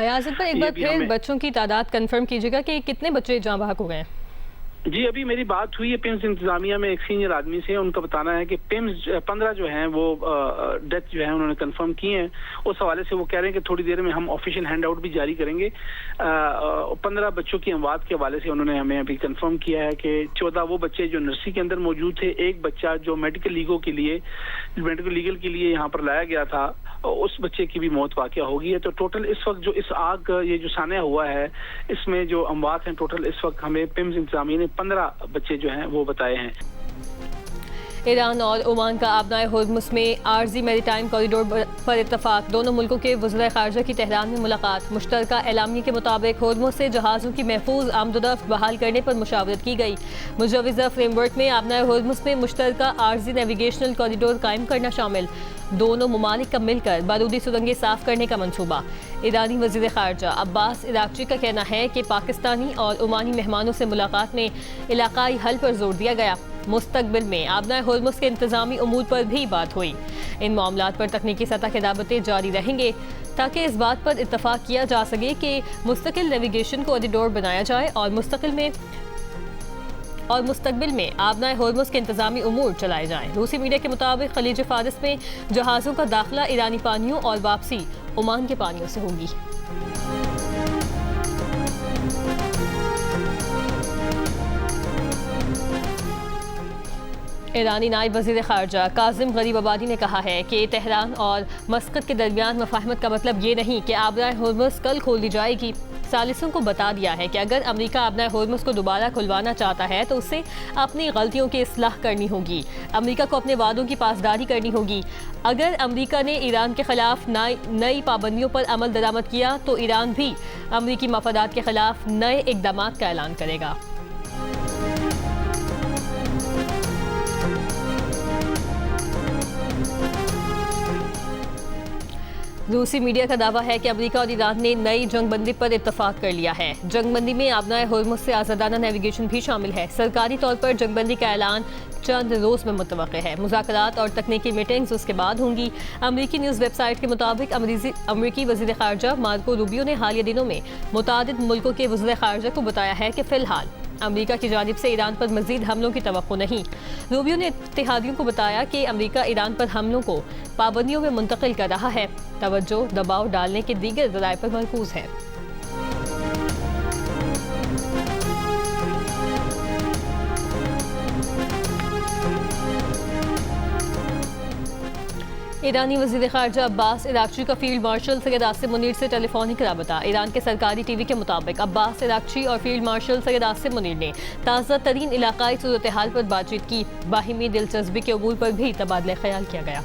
अयाज पर एक बार फिर बच्चों की तादाद कंफर्म कीजिएगा कि कितने बच्चे जहाँ बहक हो गए हैं। जी, अभी मेरी बात हुई है पिम्स इंतजामिया में एक सीनियर आदमी से। उनका बताना है कि पिम्स 15 जो हैं वो डेथ जो है उन्होंने कंफर्म की हैं। उस हवाले से वो कह रहे हैं कि थोड़ी देर में हम ऑफिशियल हैंड आउट भी जारी करेंगे। 15 बच्चों की अमवात के हवाले से उन्होंने हमें अभी कंफर्म किया है कि 14 वो बच्चे जो नर्सरी के अंदर मौजूद थे, एक बच्चा जो मेडिकल लीगल के लिए यहाँ पर लाया गया था, उस बच्चे की भी मौत वाक़या हो गई है। तो टोटल इस वक्त जो इस आग ये जो सान्या हुआ है, इसमें जो अमवात हैं टोटल इस वक्त हमें पिम्स इंतजामिया ने 15 बच्चे जो हैं वो बताए हैं। ईरान और ओमान का आबनाए होर्मुज़ में आर्जी मैरीटाइम कॉरिडोर पर इत्तफाक। दोनों मुल्कों के वज़ीर ख़ारजा की तेहरान में मुलाकात। मुश्तरका एलामिया के मुताबिक होर्मुज़ से जहाज़ों की महफूज आमदोरफ्त बहाल करने पर मुशावरत की गई। मुजवज़ा फ्रेमवर्क में आबनाए होर्मुज़ में मुश्तरका आर्जी नेविगेशनल कॉरिडोर कायम करना शामिल। दोनों ममालिक का मिलकर बारूदी सुरंगें साफ करने का मंसूबा। ईरानी वज़ीर ख़ारजा अब्बास इराक़ची का कहना है कि पाकिस्तानी और ओमानी मेहमानों से मुलाकात में इलाकाई हल पर जोर दिया गया। मुस्तकबिल में आबनाए होर्मुज़ के इंतज़ामी उमूर पर भी बात हुई। इन मामलात पर तकनीकी सतह के दावतें जारी रहेंगे ताकि इस बात पर इत्तफाक किया जा सके कि मुस्तकिल नेविगेशन कॉरिडोर बनाया जाए और मुस्तकबिल में आबनाए होर्मुज़ के इंतज़ामी उमूर चलाए जाएँ। रूसी मीडिया के मुताबिक खलीज फारिस में जहाज़ों का दाखिला ईरानी पानियों और वापसी ओमान के पानियों से होगी। ईरानी नायब वज़ीर ख़ारजा काज़िम गरीबाबादी ने कहा है कि तेहरान और मस्कत के दरमियान मफाहमत का मतलब ये नहीं कि आबनाए होर्मुज़ कल खोल दी जाएगी। सालिसों को बता दिया है कि अगर अमेरिका आबनाए होर्मुज़ को दोबारा खुलवाना चाहता है तो उसे अपनी गलतियों की इस्लाह करनी होगी। अमेरिका को अपने वादों की पासदारी करनी होगी। अगर अमेरिका ने ईरान के खिलाफ नई पाबंदियों पर अमल दरामद किया तो ईरान भी अमेरिकी मफादात के खिलाफ नए इक़दाम का ऐलान करेगा। रूसी मीडिया का दावा है कि अमेरिका और ईरान ने नई जंगबंदी पर इत्तफाक कर लिया है। जंगबंदी में आबनाए होर्मुज़ से आज़ादाना नेविगेशन भी शामिल है। सरकारी तौर पर जंगबंदी का ऐलान चंद रोज़ में मुतवक्किल है। मुज़ाकरात और तकनीकी मीटिंग्स उसके बाद होंगी। अमेरिकी न्यूज़ वेबसाइट के मुताबिक अमेरिकी वज़ीर ख़ारजा मार्को रूबियो ने हालिया दिनों में मुतादिद मुल्कों के वज़ीर ख़ारजा को बताया है कि फ़िलहाल अमेरिका की जानिब से ईरान पर मज़ीद हमलों की तवक्को नहीं। रूबियो ने इत्तेहादियों को बताया कि अमेरिका ईरान पर हमलों को पाबंदियों में मुंतकिल कर रहा है। तवज्जो दबाव डालने के दीगर ज़राए पर मरकूज़ है। ईरानी वज़ीर ख़ारजा अब्बास इराक़ची का फील्ड मार्शल सैयद आसिम मुनीर से टेलीफोनिक राबता। ईरान के सरकारी टीवी के मुताबिक अब्बास इराक़ची और फील्ड मार्शल सैयद आसिम मुनीर ने ताज़ा तरीन इलाकाई सूरत हाल पर बातचीत की। बाहिमी दिलचस्पी के अमूर पर भी तबादला ख्याल किया गया।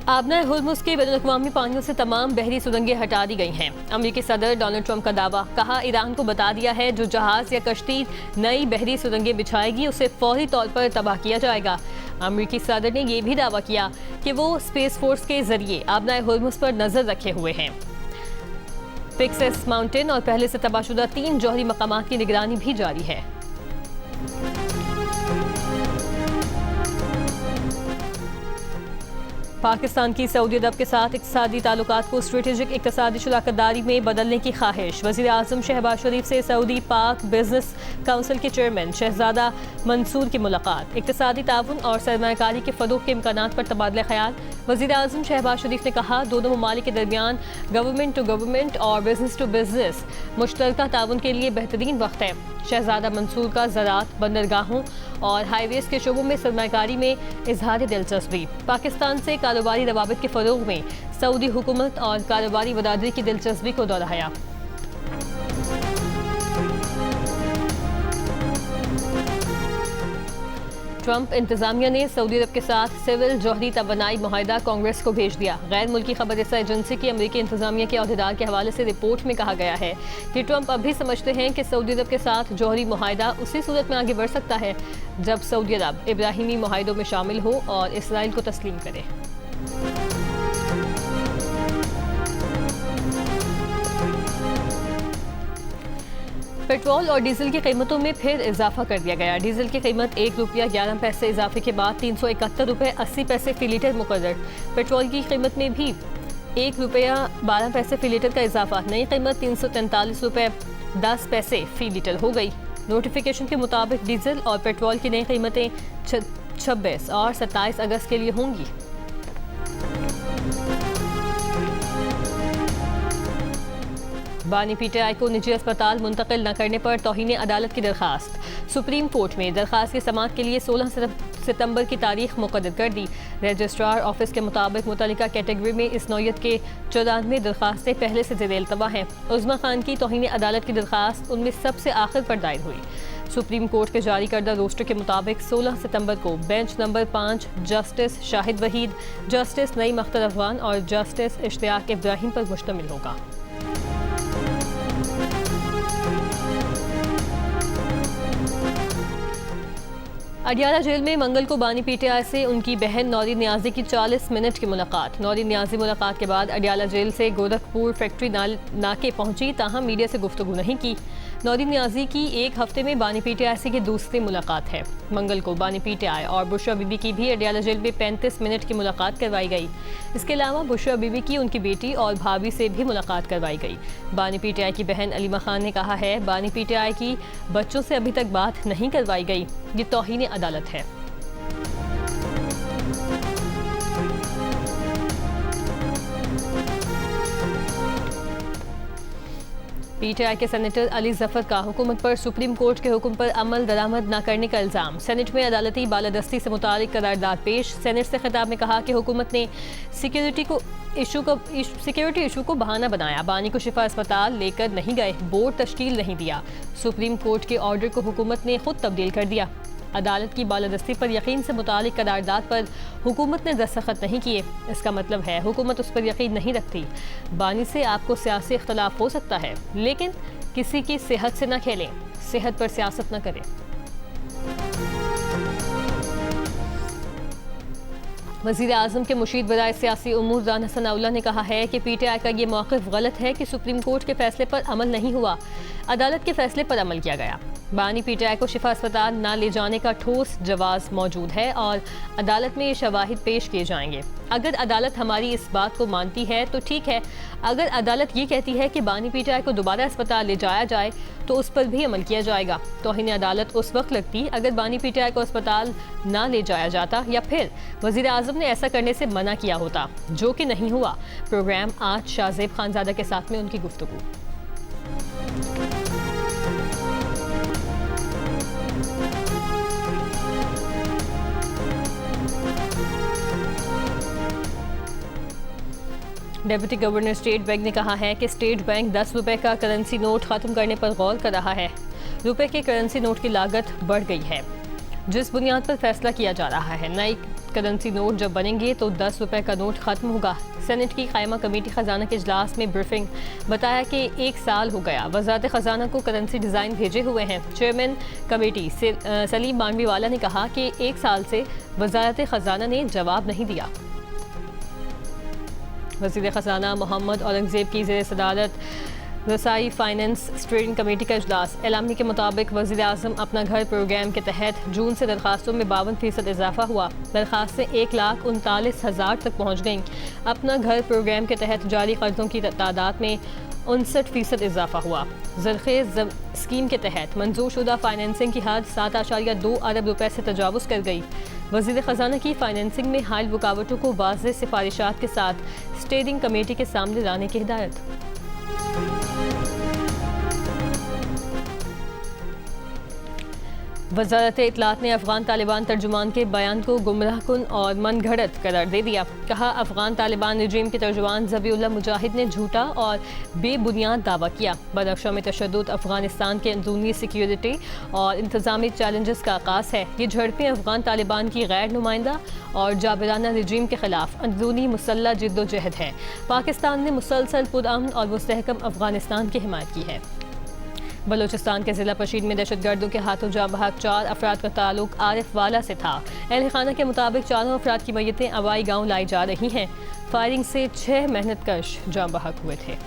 आबनाए होर्मुज़ के बैनुल-अक़वामी पानियों से तमाम बहरी सुरंगें हटा दी गई हैं। अमेरिकी सदर डोनाल्ड ट्रंप का दावा, कहा ईरान को बता दिया है जो जहाज़ या कश्ती नई बहरी सुरंगें बिछाएगी उसे फौरी तौर पर तबाह किया जाएगा। अमेरिकी सदर ने यह भी दावा किया कि वो स्पेस फोर्स के जरिए आबनाए होर्मुज़ पर नज़र रखे हुए हैं। पिक्सेस माउंटेन और पहले से तबाहशुदा 3 जौहरी मकामात की निगरानी भी जारी है। पाकिस्तान की सऊदी अरब के साथ इक़्तिसादी ताल्लुकात को स्ट्रेटेजिक इक़्तिसादी शराकतदारी में बदलने की ख्वाहिश। वज़ीर आज़म शहबाज शरीफ से सऊदी पाक बिजनेस काउंसिल के चेयरमैन शहजादा मंसूर की मुलाकात। इक़्तिसादी ताउन और सरमायाकारी के फ़रोग़ के इम्कानात पर तबादला ख्याल। वज़ीर आज़म शहबाज शरीफ ने कहा दोनों ममालिक के दरमियान गवर्नमेंट टू गवर्नमेंट और बिजनेस टू बिजनेस मुश्तरका ताउन के लिए बेहतरीन वक्त है। शहजादा मंसूर का ज़राअत, बंदरगाहों और हाईवेज़ के शोबों में सरमायाकारी में इजहार दिलचस्पी। पाकिस्तान से कारोबारी रवाबित के फ़रोग़ में सऊदी हुकूमत और कारोबारी बरादरी की दिलचस्पी को दोहराया। ट्रंप इंतजामिया ने सऊदी अरब के साथ सिविल जौहरी तवानाई मुआहिदा कांग्रेस को भेज दिया। गैर मुल्की खबर रसा एजेंसी की अमेरिकी इंतजामिया के अहदेदार के हवाले से रिपोर्ट में कहा गया है कि ट्रंप अब भी समझते हैं कि सऊदी अरब के साथ जौहरी मुआहिदा उसी सूरत में आगे बढ़ सकता है जब सऊदी अरब इब्राहिमी मुआहिदों में शामिल हो और इसराइल को तस्लीम करे। पेट्रोल और डीजल की कीमतों में फिर इजाफा कर दिया गया। डीजल की कीमत 1 रुपया 11 पैसे इजाफे के बाद 371 रुपये 80 पैसे फी लीटर मुकर्रर। पेट्रोल की कीमत में भी 1 रुपया 12 पैसे फी लीटर का इजाफा। नई कीमत 343 रुपये 10 पैसे फी लीटर हो गई। नोटिफिकेशन के मुताबिक डीजल और पेट्रोल की नई कीमतें 26 और 27 अगस्त के लिए होंगी। बानी पीटीआई को निजी अस्पताल मुंतकिल न करने पर तौहीन अदालत की दरखास्त। सुप्रीम कोर्ट में दरखास्त की समाअत के लिए 16 सितंबर की तारीख मुक़र्रर कर दी। रजिस्ट्रार ऑफिस के मुताबिक मुतल्लिका कैटेगरी में इस नौयत के 94 दरखास्तें पहले से ज़ेर इल्तवा हैं। उज़्मा खान की तौहीन अदालत की दरखास्त उनमें सबसे आखिर पर दायर हुई। सुप्रीम कोर्ट के जारी करदा रोस्टर के मुताबिक 16 सितंबर को bench number 5 justice Shahid Waheed, justice Naeem Akhtar Afghan और जस्टिस इश्तियाक इब्राहिम पर मुश्तमिल होगा। अडियाला जेल में मंगल को बानी पीटीआई से उनकी बहन नौरीन नियाजी की 40 मिनट की मुलाकात। नौरीन नियाजी मुलाकात के बाद अडियाला जेल से गोरखपुर फैक्ट्री नाके पहुंची, ताहम मीडिया से गुफ्तगू नहीं की। नौरीन नियाजी की एक हफ्ते में बानी पीटीआई से की दूसरी मुलाकात है। मंगल को बानी पीटीआई और बुशरा बीबी की भी अडियाला जेल में 35 मिनट की मुलाकात करवाई गई। इसके अलावा बुशरा बीबी की उनकी बेटी और भाभी से भी मुलाकात करवाई गई। बानी पीटीआई की बहन अलीमा खान ने कहा है, बानी पीटीआई की बच्चों से अभी तक बात नहीं करवाई गई, ये तौहीन अदालत है। पीटीआई के सेनेटर अली जफर का हुकूमत पर सुप्रीम कोर्ट के हुक्म पर अमल दरामद न करने का इल्ज़ाम। सेनेट में अदालती बालादस्ती से मुतालिक करारदाद पेश। सेनेट से खिताब में कहा कि हुकूमत ने सिक्योरिटी इशू को बहाना बनाया। बानी को शिफा अस्पताल लेकर नहीं गए, बोर्ड तश्कील नहीं दिया। सुप्रीम कोर्ट के ऑर्डर को हुकूमत ने खुद तब्दील कर दिया। अदालत की बालादस्ती पर यकीन से मुतालिक करारदाद पर हुकूमत ने दस्तखत नहीं किए। इसका मतलब है हुकूमत उस पर यकीन नहीं रखती। बानी से आपको सियासी इख्तलाफ हो सकता है, लेकिन किसी की सेहत से न खेलें, सेहत पर सियासत न करें। वज़ीर आज़म के मुशीर बराए सियासी उमूर जान हसन अवला ने कहा है कि पीटीआई का ये मौक़िफ़ गलत है कि सुप्रीम कोर्ट के फैसले पर अमल नहीं हुआ, अदालत के फैसले पर अमल किया गया। बानी पीटीआई को शिफा अस्पताल न ले जाने का ठोस जवाज़ मौजूद है और अदालत में ये शवाहिद पेश किए जाएंगे। अगर अदालत हमारी इस बात को मानती है तो ठीक है, अगर अदालत ये कहती है कि बानी पीटीआई को दोबारा अस्पताल ले जाया जाए तो उस पर भी अमल किया जाएगा। तौहीन अदालत उस वक्त लगती अगर बानी पीटीआई को अस्पताल ना ले जाया जाता या फिर वज़ीर आज़म ने ऐसा करने से मना किया होता, जो कि नहीं हुआ। प्रोग्राम आज शाहजेब खानजादा के साथ में उनकी गुफ्तगू। डेप्यूटी गवर्नर स्टेट बैंक ने कहा है कि स्टेट बैंक 10 रुपए का करेंसी नोट ख़त्म करने पर गौर कर रहा है। रुपए के करेंसी नोट की लागत बढ़ गई है, जिस बुनियाद पर फैसला किया जा रहा है। नई करेंसी नोट जब बनेंगे तो 10 रुपए का नोट ख़त्म होगा। सेनेट की कायमा कमेटी ख़जाना के इजलास में ब्रीफिंग बताया कि 1 साल हो गया वज़ारत ख़जाना को करेंसी डिज़ाइन भेजे हुए हैं। चेयरमैन कमेटी सलीम बानवीवाला ने कहा कि 1 साल से वज़ारत ख़जाना ने जवाब नहीं दिया। वज़ीर ख़जाना मोहम्मद औरंगज़ेब की ज़ेर सदारत रसाई फाइनेंस स्टीयरिंग कमेटी का इजलास। एलामी के मुताबिक वज़ीर आज़म अपना घर प्रोग्राम के तहत जून से दरखास्तों में 52% इजाफा हुआ। दरखास्तें 1,39,000 तक पहुँच गईं। अपना घर प्रोग्राम के तहत जारी कर्ज़ों की तादाद में 59% इजाफा हुआ। ज़रख़ेज़ स्कीम के तहत मंजूर शुदा फाइनेंसिंग की हद 7.2 अरब रुपए से तजावुज़ कर गई। वज़ीर ख़जाना की फाइनेंसिंग में हाल रुकावटों को वाज़ेह सिफारिशात के साथ स्टीयरिंग कमेटी के सामने लाने की हिदायत। वज़ारत इत्तलात ने अफ़गान तालिबान तर्जुमान के बयान को गुमराहकुन और मनगढ़ंत करार दे दिया। कहा, अफ़गान तालिबान रजीम के तर्जुमान ज़बीउल्लाह मुजाहिद ने झूठा और बेबुनियाद दावा किया। बदख्शां में तशद्दुद अफ़गानिस्तान के अंदरूनी सिक्योरिटी और इंतज़ामी चैलेंजेस का आगाज़ है। ये झड़पें अफ़गान तालिबान की गैर नुमाइंदा और जाबिराना रजीम के खिलाफ अंदरूनी मुसल्लह जिद्दोजहद है। पाकिस्तान ने मुसलसल पुरअमन और मुस्तहकम अफ़गानिस्तान की हिमायत की है। बलूचिस्तान के ज़िला पशीन में दहशतगर्दों के हाथों जाँ बहक 4 अफराद का ताल्लुक आरिफ वाला से था। अहल खाना के मुताबिक 4 अफराद की मैयतें अवाई गाँव लाई जा रही हैं। फायरिंग से 6 मेहनतकश जाँ बहक हुए थे।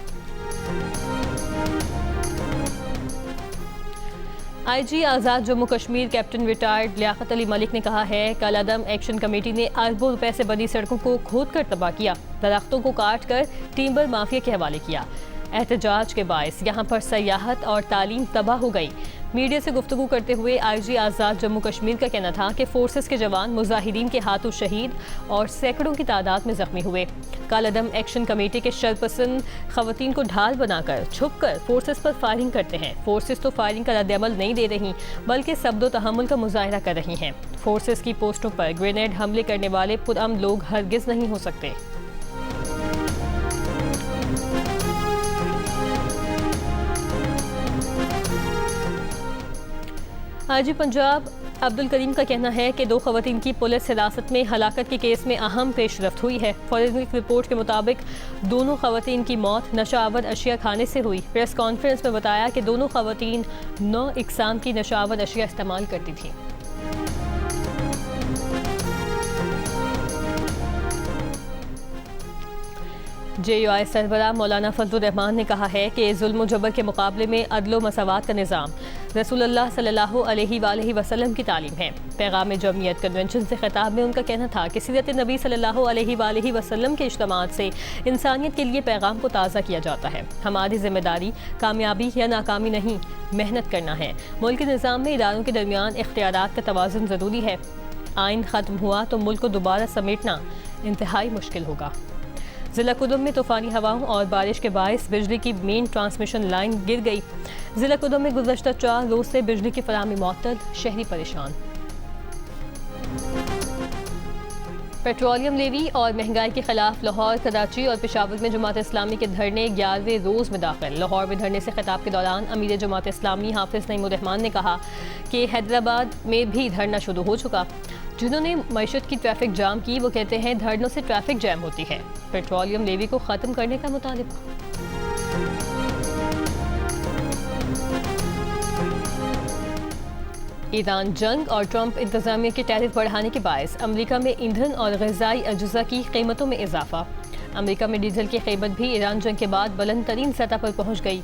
IG आज़ाद जम्मू कश्मीर कैप्टन रिटायर्ड लियाकत अली मलिक ने कहा है कलअदम एक्शन कमेटी ने अरबों रुपए से बनी सड़कों को खोद कर तबाह किया, दरख्तों को काट कर टिम्बर माफिया के हवाले किया। एहतजाज के बायस यहाँ पर सयाहत और तालीम तबाह हो गई। मीडिया से गुफ्तगू करते हुए IG आज़ाद जम्मू कश्मीर का कहना था कि फोर्सेस के जवान मुजाहिदीन के हाथों शहीद और सैकड़ों की तादाद में जख्मी हुए। कलअदम एक्शन कमेटी के शरपसंद खवातीन को ढाल बनाकर छुपकर फोर्सेस पर फायरिंग करते हैं। फोर्सेस तो फायरिंग का रद्द-ए-अमल नहीं दे रही बल्कि सब्दो तहम्मुल का मुजाहिरा कर रही हैं। फोर्सेस की पोस्टों पर ग्रेनेड हमले करने वाले पुरअमन लोग हरगिज नहीं हो सकते। IG पंजाब अब्दुल करीम का कहना है कि 2 खवातीन की पुलिस हिरासत में हलाकत के केस में अहम पेशरफ्त हुई है। फॉरेंसिक रिपोर्ट के मुताबिक दोनों खवातीन की मौत नशावर अशिया खाने से हुई। प्रेस कॉन्फ्रेंस में बताया कि दोनों खवातीन 9 इकसाम की नशावर अशिया इस्तेमाल करती थीं। JUI सरबराह मौलाना फजलुर रहमान ने कहा है कि जुल्म जबर के मुकाबले में अदल मसवात का निज़ाम रसूलुल्लाह सल्लल्लाहु अलैहि वसल्लम की तालीम है। पैगाम जमयत कन्वेंशन से खिताब में उनका कहना था कि सीरत नबी सल्लल्लाहु अलैहि वसल्लम के इज्तिमात से इंसानियत के लिए पैगाम को ताज़ा किया जाता है। हमारी जिम्मेदारी कामयाबी या नाकामी नहीं, मेहनत करना है। मुल्क के निज़ाम में इदारों के दरमियान इख्तियारात का तवाज़ुन ज़रूरी है। आइन ख़त्म हुआ तो मुल्क को दोबारा समेटना इंतहाई मुश्किल होगा। ज़िला कुदुम में तूफ़ानी हवाओं और बारिश के बायस बिजली की मेन ट्रांसमिशन लाइन गिर गई। ज़िला कुदुम में गुज़श्ता 4 रोज़ से बिजली की फराहमी मुअत्तल, शहरी परेशान। पेट्रोलियम लेवी और महंगाई के खिलाफ लाहौर, कराची और पेशावर में जमात इस्लामी के धरने 11वें रोज़ में दाखिल। लाहौर में धरने से खिताब के दौरान अमीर जमात इस्लामी हाफिज़ नईमुर रहमान ने कहा कि हैदराबाद में भी धरना शुरू हो चुका। जिन्होंने मईशत की ट्रैफिक जाम की वो कहते हैं धरनों से ट्रैफिक जैम होती है। पेट्रोलियम लेवी को ख़त्म करने का मुतालिबा। ईरान जंग और ट्रंप इंतजामिया के टैरिफ बढ़ाने के बायस अमेरिका में ईंधन और ग़िज़ाई अज्जा की कीमतों में इजाफा। अमेरिका में डीजल की कीमत भी ईरान जंग के बाद बुलंद तरीन सतह पर पहुँच गई।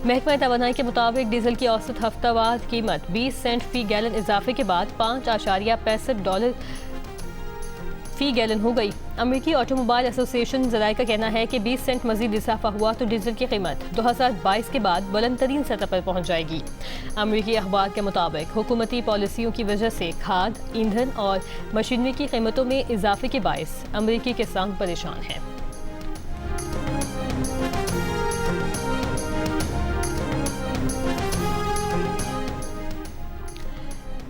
महकमा तवानाई के मुताबिक डीजल की औसत हफ्तावार कीमत 20 सेंट फी गैलन इजाफे के बाद $5.65 फी गैलन हो गई। अमेरिकी ऑटोमोबाइल एसोसिएशन ज़राए का कहना है कि 20 सेंट मजीद इजाफा हुआ तो डीजल की कीमत 2022 के बाद बुलंद तरीन सतह पर पहुँच जाएगी। अमेरिकी अखबार के मुताबिक हुकूमती पॉलिसियों की वजह से खाद, ईंधन और मशीनरी की कीमतों में इजाफे के बायस अमेरिकी किसान परेशान हैं।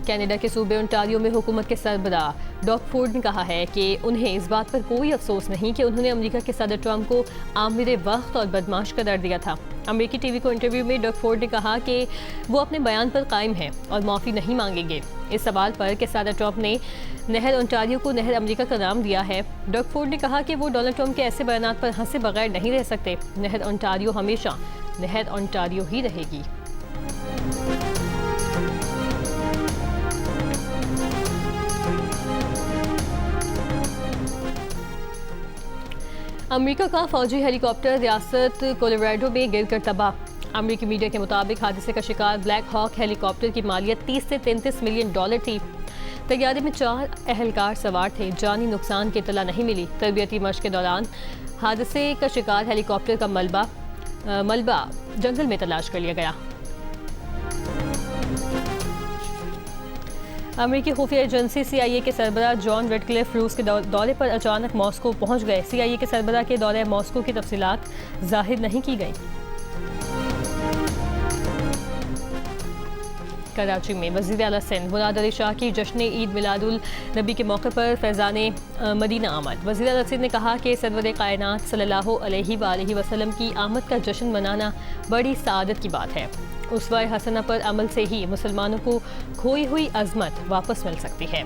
कनाडा के सूबे ओंटारियो में हुकूमत के सरबराह डॉग फोर्ड ने कहा है कि उन्हें इस बात पर कोई अफसोस नहीं कि उन्होंने अमेरिका के सदर ट्रंप को आमिर वक्त और बदमाश करार दिया था। अमेरिकी टीवी को इंटरव्यू में डॉग फोर्ड ने कहा कि वो अपने बयान पर कायम हैं और माफ़ी नहीं मांगेंगे। इस सवाल पर कि सदर ट्रंप ने नहर ओंटारियो को नहर अमेरिका का नाम दिया है, डॉग फोर्ड ने कहा कि वो डोनाल्ड ट्रंप के ऐसे बयान पर हंसे बगैर नहीं रह सकते। नहर ओंटारियो हमेशा नहर ओंटारियो ही रहेगी। अमेरिका का फौजी हेलीकॉप्टर रियासत कोलोराडो में गिरकर तबाह। अमेरिकी मीडिया के मुताबिक हादसे का शिकार ब्लैक हॉक हेलीकॉप्टर की मालियत 30 से 33 मिलियन डॉलर थी। तैयारे में 4 अहलकार सवार थे। जानी नुकसान की इत्तला नहीं मिली। तरबियती मश्क के दौरान हादसे का शिकार हेलीकॉप्टर का मलबा जंगल में तलाश कर लिया गया। अमेरिकी खुफिया एजेंसी CIA के सरबराह जॉन रेडक्लिफ रूस के दौरे पर अचानक मॉस्को पहुंच गए। CIA के सरबराह के दौरे मॉस्को की तफसीलात जाहिर नहीं की गई। कराची में वज़ीर आला सिंध मुराद अली शाह की जश्न ईद मिलादुल नबी के मौके पर फैज़ाने मदीना आमद। वज़ीर आला सिंध ने कहा कि सरवर कायनात सल्लल्लाहु अलैहि वसल्लम की आमद का जश्न मनाना बड़ी सआदत की बात है। उसवा हसना पर अमल से ही मुसलमानों को खोई हुई अज़मत वापस मिल सकती है।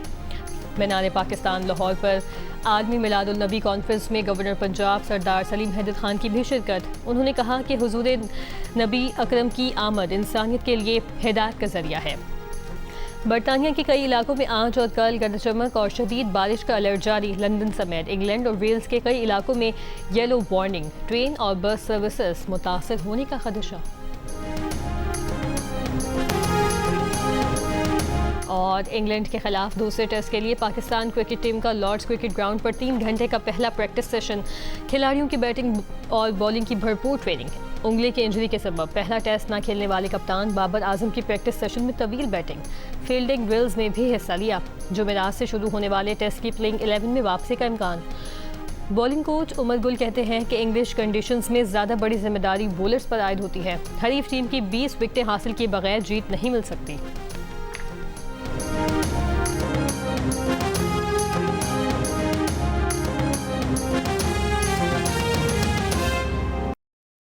मीनार पाकिस्तान लाहौर पर आलमी मिलादुल नबी कॉन्फ्रेंस में गवर्नर पंजाब सरदार सलीम हैदर खान की भी शिरकत। उन्होंने कहा कि हुजूर नबी अकरम की आमद इंसानियत के लिए हिदायत का जरिया है। बरतानिया के कई इलाकों में आज और कल गर्द चमक और शदीद बारिश का अलर्ट जारी। लंदन समेत इंग्लैंड और वेल्स के कई इलाकों में येलो वार्निंग। ट्रेन और बस सर्विसेज मुतासर होने का खदशा। और इंग्लैंड के खिलाफ दूसरे टेस्ट के लिए पाकिस्तान क्रिकेट टीम का लॉर्ड्स क्रिकेट ग्राउंड पर 3 घंटे का पहला प्रैक्टिस सेशन। खिलाड़ियों की बैटिंग और बॉलिंग की भरपूर ट्रेनिंग है। उंगली की इंजरी के सबब पहला टेस्ट न खेलने वाले कप्तान बाबर आजम की प्रैक्टिस सेशन में तवील बैटिंग, फील्डिंग ड्रिल्स में भी हिस्सा लिया। जुमेरात से शुरू होने वाले टेस्ट की प्लेइंग 11 में वापसी का इम्कान। बॉलिंग कोच उमर गुल कहते हैं कि इंग्लिश कंडीशंस में ज़्यादा बड़ी जिम्मेदारी बॉलर्स पर आयद होती है। हरीफ टीम की 20 विकेटें हासिल किए बगैर जीत नहीं मिल सकती।